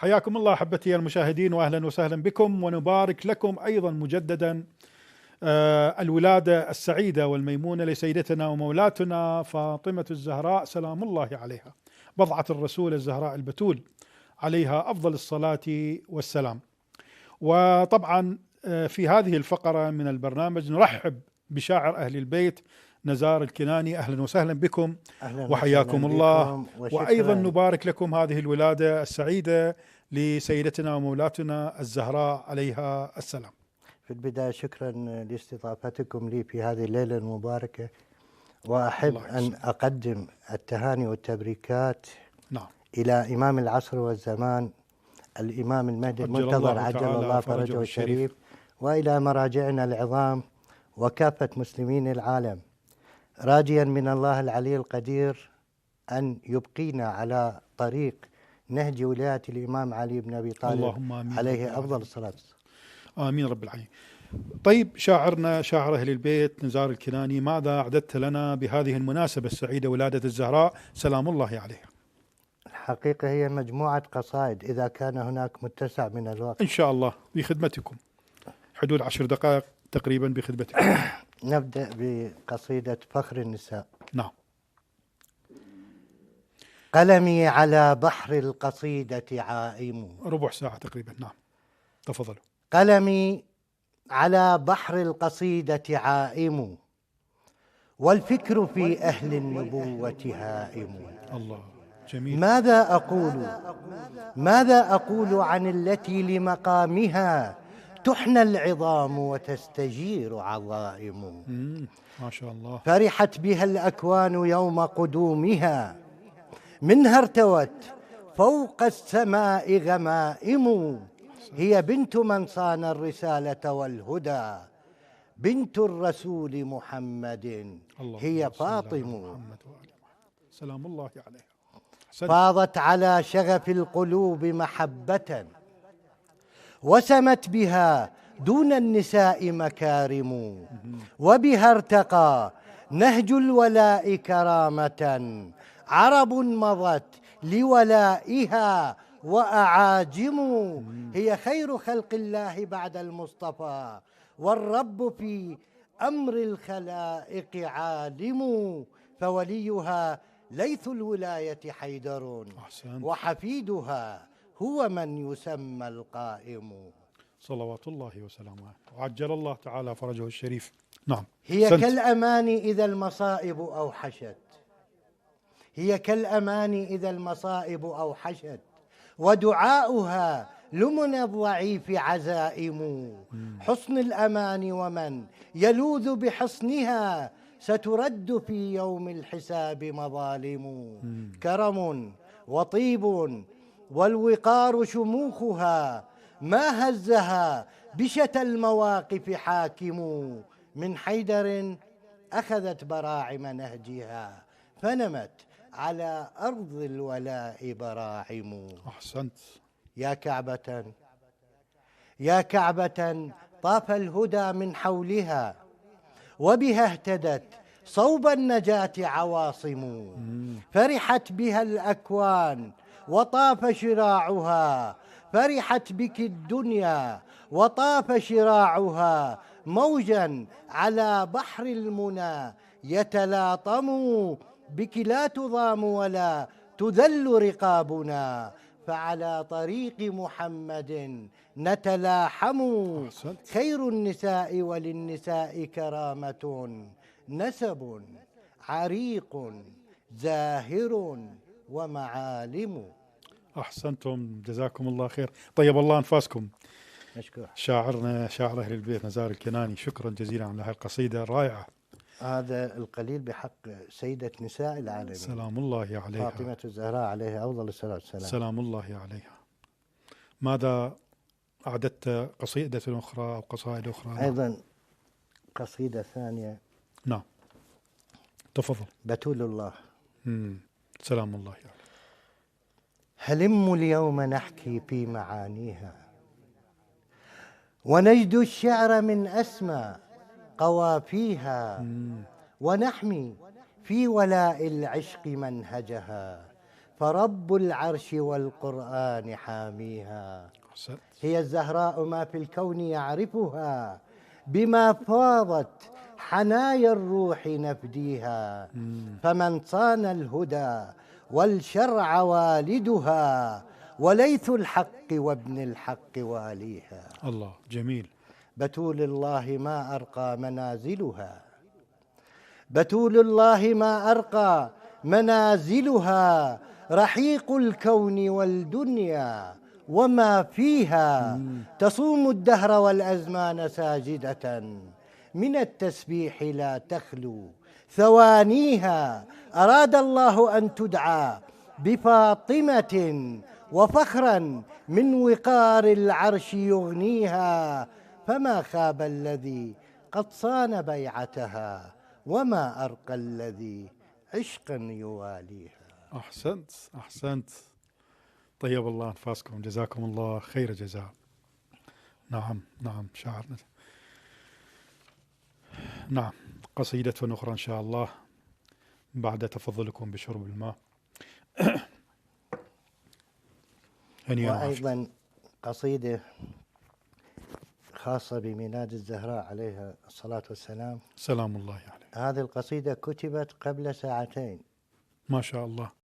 حياكم الله أحبتي المشاهدين، وأهلا وسهلا بكم، ونبارك لكم أيضا مجددا الولادة السعيدة والميمونة لسيدتنا ومولاتنا فاطمة الزهراء سلام الله عليها، بضعة الرسول الزهراء البتول عليها أفضل الصلاة والسلام. وطبعا في هذه الفقرة من البرنامج نرحب بشاعر أهل البيت نزار الكناني. أهلا وسهلا بكم وحياكم الله، وأيضا نبارك لكم هذه الولادة السعيدة لسيدتنا ومولاتنا الزهراء عليها السلام. في البداية شكرا لاستضافتكم لي في هذه الليلة المباركة، وأحب أن أقدم التهاني والتبريكات إلى إمام العصر والزمان الإمام المهدي المنتظر عجل الله فرجه الشريف، وإلى مراجعنا العظام وكافة مسلمين العالم، راجيا من الله العلي القدير أن يبقينا على طريق نهج ولاية الإمام علي بن أبي طالب عليه أفضل الصلاة. آمين رب العالمين. طيب شاعرنا شاعر أهل البيت نزار الكناني، ماذا أعددت لنا بهذه المناسبة السعيدة ولادة الزهراء سلام الله عليها؟ الحقيقة هي مجموعة قصائد إذا كان هناك متسع من الوقت. إن شاء الله بخدمتكم، حدود 10 دقائق تقريبا بخدمتكم. نبدأ بقصيدة فخر النساء. نعم. قلمي على بحر القصيدة عائم. ربع ساعة تقريبا. نعم تفضلوا. قلمي على بحر القصيدة عائم، والفكر في أهل النبوة هائم. الله جميل. ماذا أقول عن التي لمقامها تحنى العظام وتستجير عظائم. ما شاء الله. فرحت بها الأكوان يوم قدومها، منها ارتوت فوق السماء غمائم. هي بنت من صان الرسالة والهدى، بنت الرسول محمد، هي فاطمة سلام الله عليها. فاضت على شغف القلوب محبة، وسمت بها دون النساء مكارم، وبها ارتقى نهج الولاء كرامة. عرب مضت لولائها وأعاجم، هي خير خلق الله بعد المصطفى، والرب في أمر الخلائق عالم. فوليها ليث الولاية حيدر، وحفيدها هو من يسمى القائم. صلوات الله وسلامه، وعجل الله تعالى فرجه الشريف. نعم. هي كالأمان إذا المصائب أوحشت، هي كالأمان إذا المصائب أوحشت، ودعاؤها لمن الضعيف عزائم. حصن الأمان ومن يلوذ بحصنها، سترد في يوم الحساب مظالم. كرم وطيب والوقار شموخها، ما هزها بشتى المواقف حاكم. من حيدر أخذت براعم نهجها، فنمت على أرض الولاء براعم. أحسنت. يا كعبة طاف الهدى من حولها، وبها اهتدت صوب النجاة عواصم. فرحت بها الأكوان وطاف شراعها، فرحت بك الدنيا وطاف شراعها. موجا على بحر المنى يتلاطم، بك لا تضام ولا تذل رقابنا. فعلى طريق محمد نتلاحم، خير النساء وللنساء كرامة. نسب عريق زاهر ومعالم. أحسنتم جزاكم الله خير، طيب الله أنفاسكم. نشكر شاعرنا شاعر أهل البيت نزار الكناني، شكرا جزيلا على هذه القصيدة الرائعة. هذا القليل بحق سيدة نساء العالمين سلام الله عليها فاطمة الزهراء عليها أفضل الصلاة والسلام. سلام الله عليها. ماذا أعددت قصيدة أخرى أو قصائد أخرى؟ أيضا قصيدة ثانية. نعم تفضل. بتول الله. سلام الله عليها. هلم اليوم نحكي في معانيها، ونجد الشعر من أسمى قوافيها، ونحمي في ولاء العشق منهجها. فرب العرش والقرآن حاميها. هي الزهراء ما في الكون يعرفها، بما فاضت حنايا الروح نفديها. فمن صان الهدى والشرع والدها، وليث الحق وابن الحق واليها. الله جميل. بتول الله ما أرقى منازلها، بتول الله ما أرقى منازلها، رحيق الكون والدنيا وما فيها. تصوم الدهر والأزمان ساجدة، من التسبيح لا تخلو ثوانيها. أراد الله أن تدعى بفاطمة، وفخرا من وقار العرش يغنيها. فما خاب الذي قد صان بيعتها، وما أرقى الذي عشقا يواليها. أحسنت أحسنت، طيب الله أنفاسكم، جزاكم الله خير جزاء. نعم نعم شعرنا. نعم، قصيدة أخرى إن شاء الله بعد تفضلكم بشرب الماء. وأيضا قصيدة خاصة بميلاد الزهراء عليها الصلاة والسلام، سلام الله عليه. هذه القصيدة كتبت قبل ساعتين ما شاء الله.